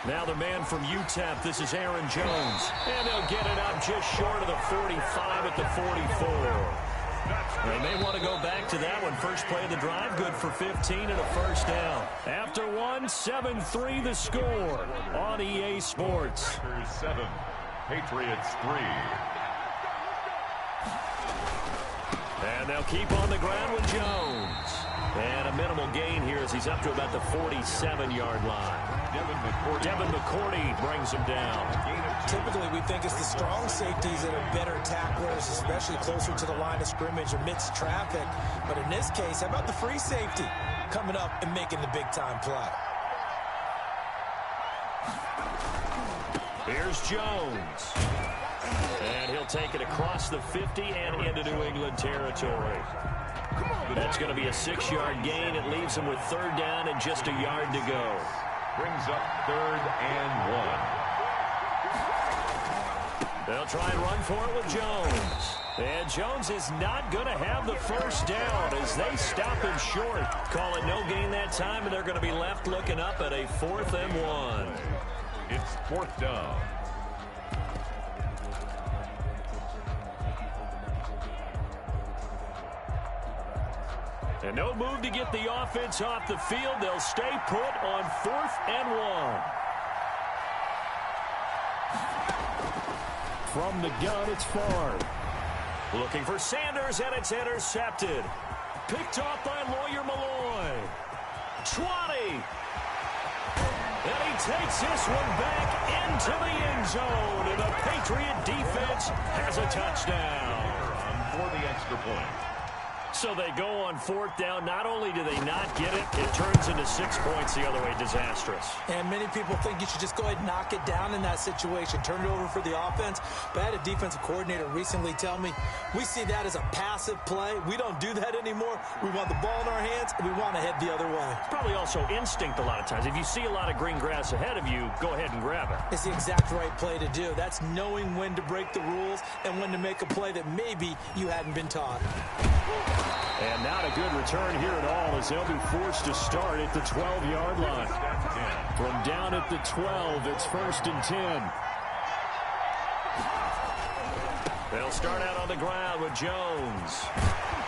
Now the man from UTEP, this is Aaron Jones. And they'll get it up just short of the 45 at the 44. They may want to go back to that one. First play of the drive, good for 15 and a first down. After one, 7-3 the score on EA Sports. 7, Patriots 3. And they'll keep on the ground with Jones. And a minimal gain here as he's up to about the 47-yard line. Devin McCourty brings him down. Typically, we think it's the strong safeties that are better tacklers, especially closer to the line of scrimmage amidst traffic. But in this case, how about the free safety coming up and making the big-time play? Here's Jones. And he'll take it across the 50 and into New England territory. That's going to be a 6-yard gain. It leaves him with third down and just a yard to go. Brings up 3rd and 1. They'll try and run for it with Jones. And Jones is not going to have the first down as they stop him short. Call it no gain that time, and they're going to be left looking up at a 4th and 1. It's 4th down. And no move to get the offense off the field. They'll stay put on 4th and 1. From the gun, it's Favre. Looking for Sanders, and it's intercepted. Picked off by Lawyer Malloy. 20. And he takes this one back into the end zone. And the Patriot defense has a touchdown. For the extra point. So they go on 4th down. Not only do they not get it, it turns into 6 points the other way. Disastrous. And many people think you should just go ahead and knock it down in that situation. Turn it over for the offense. But I had a defensive coordinator recently tell me, we see that as a passive play. We don't do that anymore. We want the ball in our hands, and we want to head the other way. It's probably also instinct a lot of times. If you see a lot of green grass ahead of you, go ahead and grab it. It's the exact right play to do. That's knowing when to break the rules and when to make a play that maybe you hadn't been taught. And not a good return here at all as they'll be forced to start at the 12-yard line. From down at the 12, it's 1st and 10. They'll start out on the ground with Jones.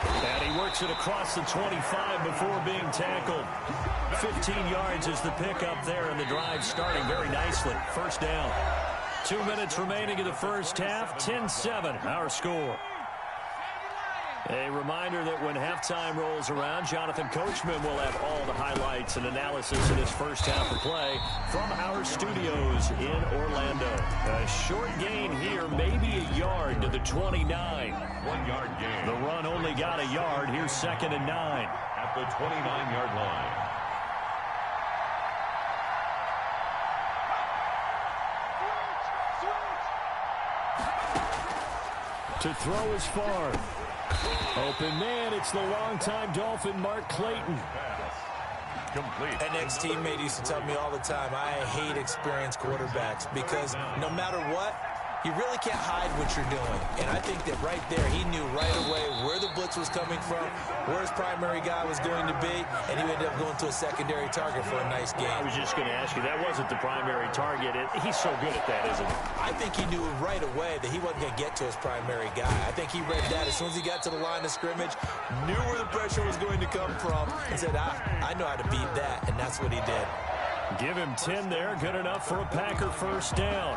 And he works it across the 25 before being tackled. 15 yards is the pickup there, and the drive starting very nicely. First down. 2 minutes remaining in the first half. 10-7, our score. A reminder that when halftime rolls around, Jonathan Coachman will have all the highlights and analysis in his first half of play from our studios in Orlando. A short gain here, maybe a yard to the 29. 1 yard gain. The run only got a yard. Here's 2nd and 9. At the 29-yard line. To throw is Favre. Open man, it's the longtime Dolphin, Mark Clayton. Complete. An ex-teammate used to tell me all the time, I hate experienced quarterbacks because no matter what, you really can't hide what you're doing. And I think that right there, he knew right away where the blitz was coming from, where his primary guy was going to be, and he ended up going to a secondary target for a nice game. I was just going to ask you, that wasn't the primary target. He's so good at that, isn't he? I think he knew right away that he wasn't going to get to his primary guy. I think he read that as soon as he got to the line of scrimmage, knew where the pressure was going to come from, and said, I know how to beat that, and that's what he did. Give him 10 there, good enough for a Packer first down.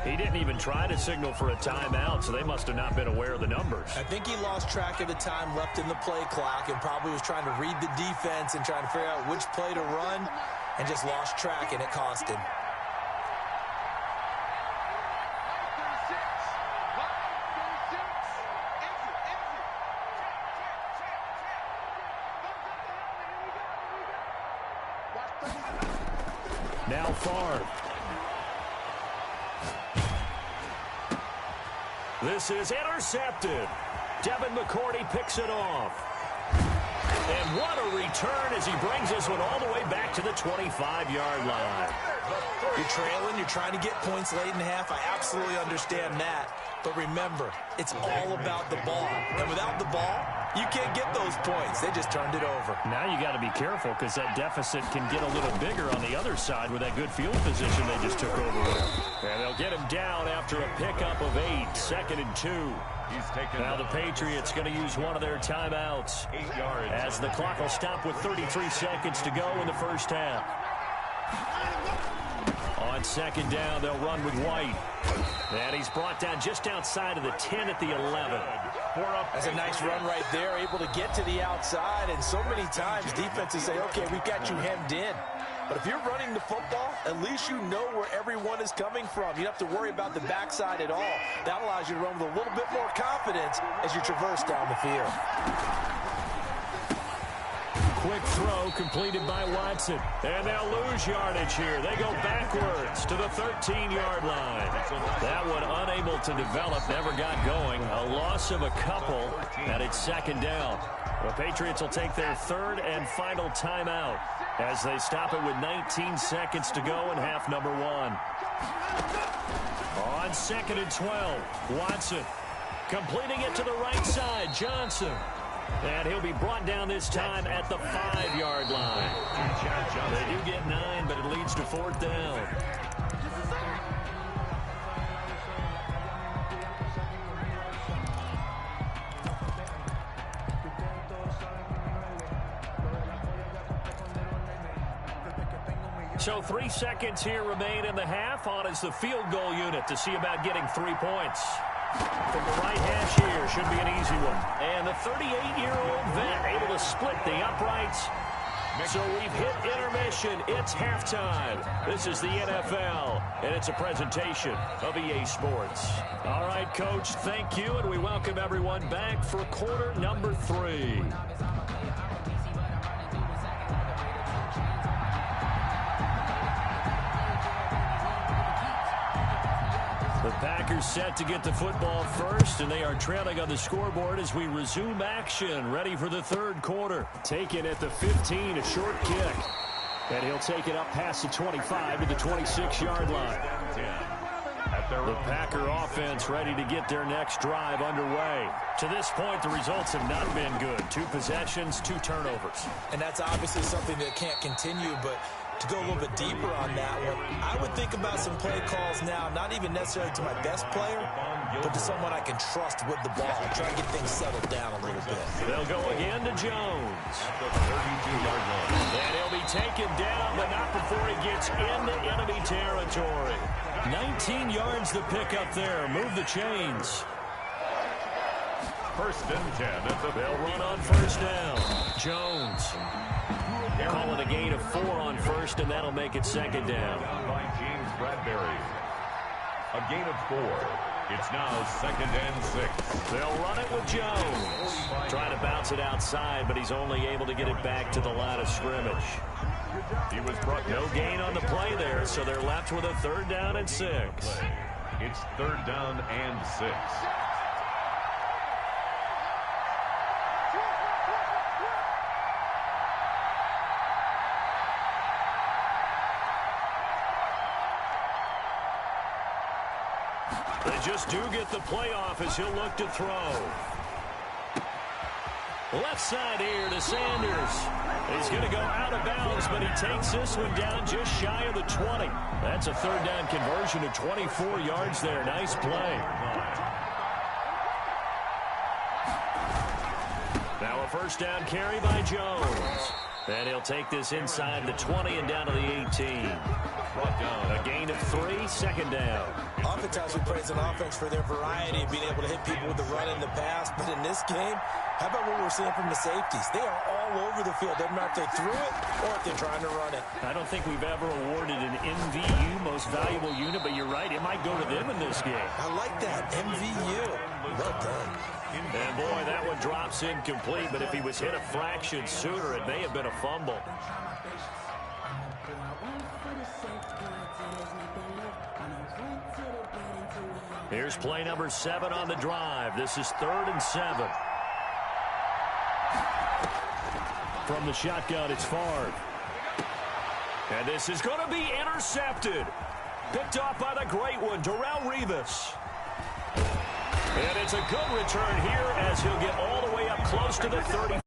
He didn't even try to signal for a timeout, so they must have not been aware of the numbers. I think he lost track of the time left in the play clock and probably was trying to read the defense and trying to figure out which play to run and just lost track, and it cost him. Now Favre. This is intercepted. Devin McCourty picks it off. And what a return as he brings this one all the way back to the 25-yard line. You're trailing, you're trying to get points late in half. I absolutely understand that. But remember, it's all about the ball. And without the ball, you can't get those points. They just turned it over. Now you got to be careful because that deficit can get a little bigger on the other side with that good field position they just took over with. And they'll get him down after a pickup of 8, 2nd and 2. Now the Patriots going to use one of their timeouts 8 yards. as the clock will stop with 33 seconds to go in the first half. On 2nd down, they'll run with White. And he's brought down just outside of the 10 at the 11. That's a nice run right there, able to get to the outside. And so many times defenses say, okay, we've got you hemmed in. But if you're running the football, at least you know where everyone is coming from. You don't have to worry about the backside at all. That allows you to run with a little bit more confidence as you traverse down the field. Quick throw completed by Watson. And they'll lose yardage here. They go backwards to the 13-yard line. That one unable to develop, never got going. A loss of a couple, and it's 2nd down. The Patriots will take their 3rd and final timeout as they stop it with 19 seconds to go in half number 1. On 2nd and 12, Watson completing it to the right side. Johnson. And he'll be brought down this time at the 5-yard line. They do get 9, but it leads to 4th down. So 3 seconds here remain in the half. On is the field goal unit to see about getting 3 points. From the right hash here, should be an easy one. And the 38-year-old vet able to split the uprights. So we've hit intermission. It's halftime. This is the NFL, and it's a presentation of EA Sports. All right, Coach, thank you, and we welcome everyone back for quarter number 3. The Packers set to get the football first, and they are trailing on the scoreboard as we resume action, ready for the 3rd quarter. Taken at the 15, a short kick. And he'll take it up past the 25 to the 26-yard line. The Packer offense ready to get their next drive underway. To this point, the results have not been good. 2 possessions, 2 turnovers. And that's obviously something that can't continue, but to go a little bit deeper on that one, I would think about some play calls now, not even necessarily to my best player, but to someone I can trust with the ball. Try to get things settled down a little bit. They'll go again to Jones. And he'll be taken down, but not before he gets into enemy territory. 19 yards the pick up there. Move the chains. 1st and 10 at the They'll run on 1st down. Jones. Call it a gain of 4 on 1st, and that'll make it 2nd down. by James Bradbury. A gain of 4. It's now 2nd and 6. They'll run it with Jones. Trying to bounce it outside, but he's only able to get it back to the line of scrimmage. He was brought no gain on the play there, so they're left with a 3rd down and 6. It's 3rd down and 6. They just do get the playoff as he'll look to throw. Left side here to Sanders. He's going to go out of bounds, but he takes this one down just shy of the 20. That's a 3rd down conversion of 24 yards there. Nice play. Now a 1st down carry by Jones. And he'll take this inside the 20 and down to the 18. A gain of 3, 2nd down. Oftentimes we praise an offense for their variety of being able to hit people with the run and the pass. But in this game, how about what we're seeing from the safeties? They are all over the field. Doesn't matter if they threw it or if they're trying to run it. I don't think we've ever awarded an MVU, most valuable unit, but you're right, it might go to them in this game. I like that, MVU. Well done. And boy, that one drops incomplete, but if he was hit a fraction sooner, it may have been a fumble. Here's play number 7 on the drive. This is 3rd and 7. From the shotgun, it's Favre. And this is going to be intercepted. Picked off by the great one, Darrelle Revis. And it's a good return here as he'll get all the way up close to the 30.